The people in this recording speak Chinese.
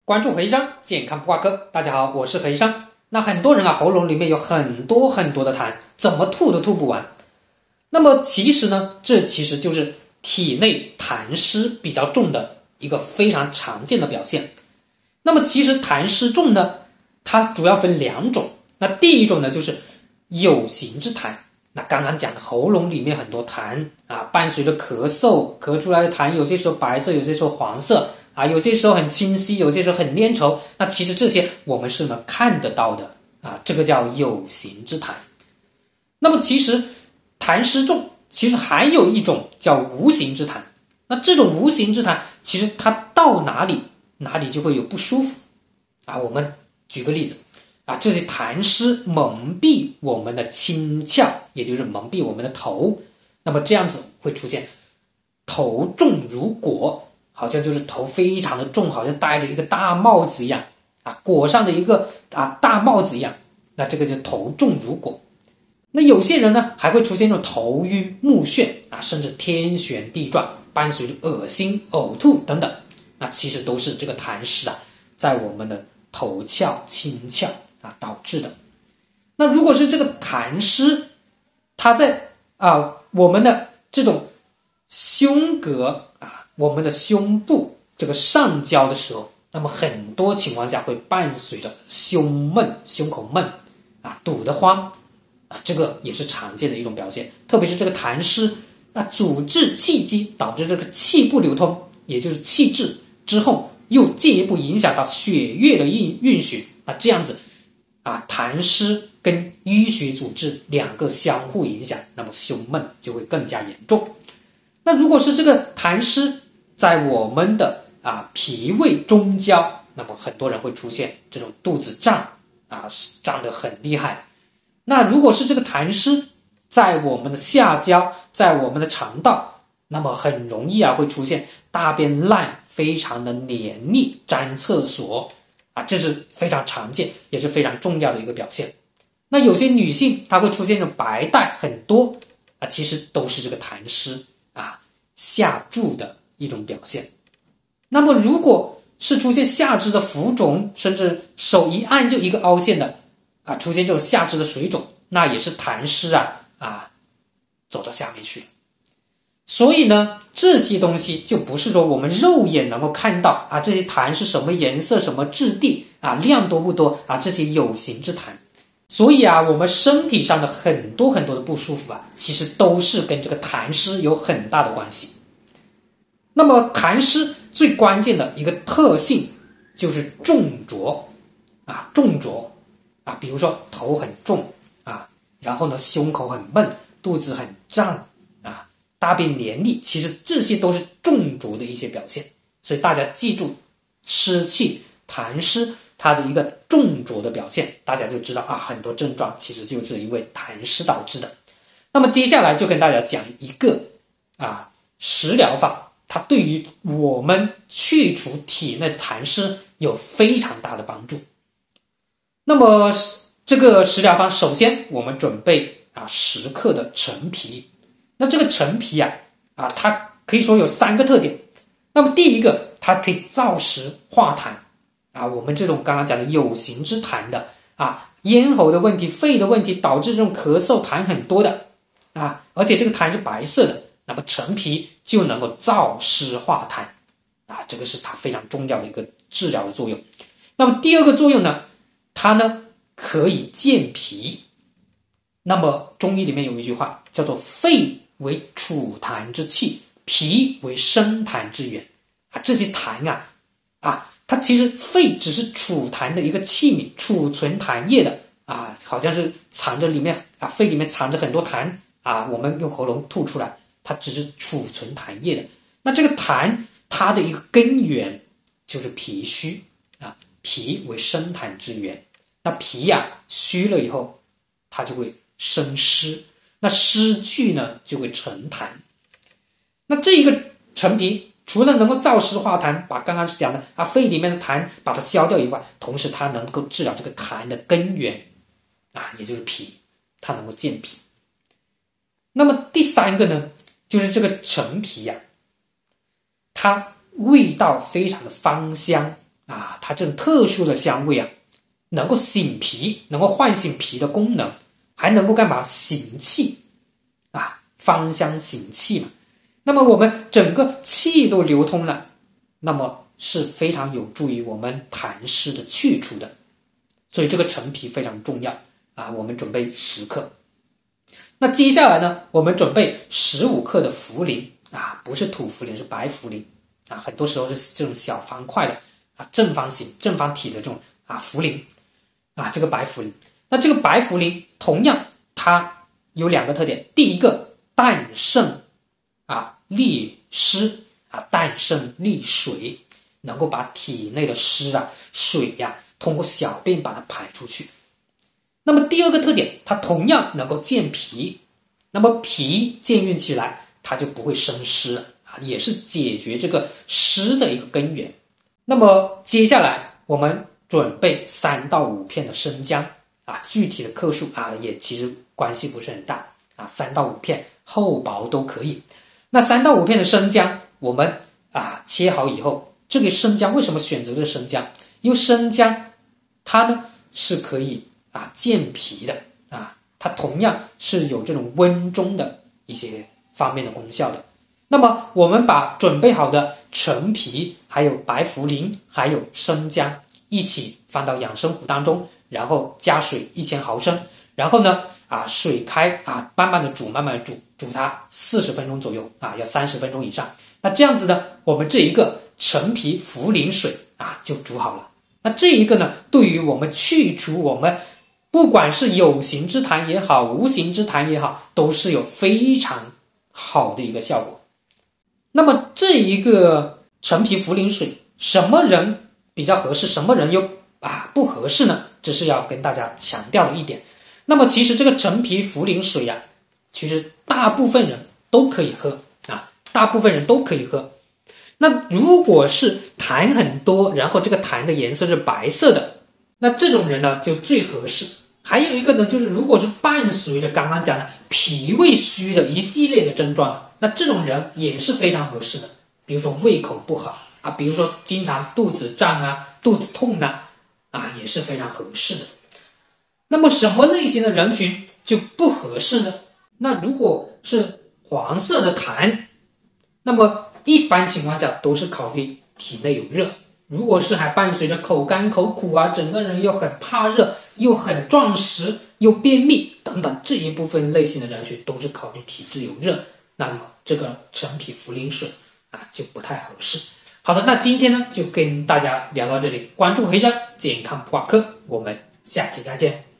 关注何医生，健康不挂科。大家好，我是何医生。那很多人喉咙里面有很多的痰，怎么吐都吐不完。那么其实呢，这其实就是体内痰湿比较重的一个非常常见的表现。那么其实痰湿重呢，它主要分两种。那第一种呢，就是有形之痰。那刚刚讲的喉咙里面很多痰伴随着咳嗽，咳出来的痰有些时候白色，有些时候黄色有些时候很清晰，有些时候很粘稠。那其实这些我们是能看得到的这个叫有形之痰。那么其实痰湿重，其实还有一种叫无形之痰。那这种无形之痰，其实它到哪里就会有不舒服我们举个例子这些痰湿蒙蔽我们的清窍，也就是蒙蔽我们的头，那么这样子会出现头重如裹，好像就是头非常的重，好像戴着一个大帽子一样裹上的一个大帽子一样，那这个就头重如裹。那有些人呢还会出现这种头晕目眩甚至天旋地转，伴随着恶心呕吐等等，那其实都是这个痰湿在我们的头窍清窍导致的。那如果是这个痰湿它在我们的这种胸膈我们的胸部这个上焦的时候，那么很多情况下会伴随着胸闷、胸口闷堵得慌这个也是常见的一种表现。特别是这个痰湿阻滞气机，导致这个气不流通，也就是气滞之后又进一步影响到血液的运行这样子痰湿跟淤血阻滞两个相互影响，那么胸闷就会更加严重。那如果是这个痰湿在我们的脾胃中焦，那么很多人会出现这种肚子胀胀得很厉害。那如果是这个痰湿在我们的下焦，在我们的肠道，那么很容易会出现大便烂，非常的黏腻，粘厕所这是非常常见也是非常重要的一个表现。那有些女性她会出现这种白带很多其实都是这个痰湿下注的一种表现。那么如果是出现下肢的浮肿，甚至手一按就一个凹陷的出现这种下肢的水肿，那也是痰湿走到下面去了。所以呢，这些东西就不是说我们肉眼能够看到这些痰是什么颜色、什么质地量多不多这些有形之痰。所以我们身体上的很多的不舒服其实都是跟这个痰湿有很大的关系。那么痰湿最关键的一个特性就是重浊重浊比如说头很重然后呢胸口很闷，肚子很胀大便黏腻，其实这些都是重浊的一些表现。所以大家记住湿气痰湿它的一个重浊的表现，大家就知道很多症状其实就是因为痰湿导致的。那么接下来就跟大家讲一个食疗法，它对于我们去除体内的痰湿有非常大的帮助。那么这个食疗方，首先我们准备10克的陈皮。那这个陈皮它可以说有3个特点。那么第一个，它可以燥湿化痰我们这种刚刚讲的有形之痰的咽喉的问题、肺的问题，导致这种咳嗽痰很多的而且这个痰是白色的，那么陈皮就能够燥湿化痰这个是它非常重要的一个治疗的作用。那么第二个作用呢，它呢可以健脾。那么中医里面有一句话叫做肺为储痰之器，脾为生痰之源这些痰它其实肺只是储痰的一个器皿，储存痰液的好像是藏着里面肺里面藏着很多痰我们用喉咙吐出来，它只是储存痰液的。那这个痰它的一个根源就是脾虚脾为生痰之源。那脾虚了以后，它就会生湿，那湿聚呢就会成痰。那这一个陈皮除了能够燥湿化痰，把刚刚讲的肺里面的痰把它消掉以外，同时它能够治疗这个痰的根源也就是脾，它能够健脾。那么第3个呢，就是这个陈皮它味道非常的芳香它这种特殊的香味能够醒脾，能够唤醒脾的功能，还能够干嘛？行气芳香行气嘛。那么我们整个气都流通了，那么是非常有助于我们痰湿的去除的。所以这个陈皮非常重要我们准备10克。那接下来呢，我们准备15克的茯苓不是土茯苓，是白茯苓很多时候是这种小方块的正方形、正方体的这种茯苓这个白茯苓。那这个白茯苓同样它有2个特点，第一个淡胜利湿淡胜利水，能够把体内的湿水通过小便把它排出去。那么第二个特点，它同样能够健脾，那么脾健运起来，它就不会生湿了也是解决这个湿的一个根源。那么接下来我们准备3到5片的生姜具体的克数也其实关系不是很大3到5片，厚薄都可以。那3到5片的生姜我们切好以后，这个生姜为什么选择这个生姜？因为生姜它呢是可以健脾的它同样是有这种温中的一些方面的功效的。那么我们把准备好的陈皮还有白茯苓还有生姜一起放到养生壶当中，然后加水1000毫升，然后呢水开慢慢的煮，慢慢的煮它40分钟左右要30分钟以上。那这样子呢，我们这一个陈皮茯苓水就煮好了。那这一个呢，对于我们去除我们不管是有形之痰也好，无形之痰也好，都是有非常好的一个效果。那么这一个陈皮茯苓水什么人比较合适，什么人又不合适呢？这是要跟大家强调的一点。那么其实这个陈皮茯苓水其实大部分人都可以喝大部分人都可以喝。那如果是痰很多，然后这个痰的颜色是白色的，那这种人呢就最合适。还有一个呢，就是如果是伴随着刚刚讲的脾胃虚的一系列的症状，那这种人也是非常合适的。比如说胃口不好比如说经常肚子胀肚子痛也是非常合适的。那么什么类型的人群就不合适呢？那如果是黄色的痰，那么一般情况下都是考虑体内有热。如果是还伴随着口干口苦整个人又很怕热，又很壮实，又便秘等等，这一部分类型的人群都是考虑体质有热，那么这个陈皮茯苓水就不太合适。好的，那今天呢就跟大家聊到这里，关注黑山健康普卡课，我们下期再见。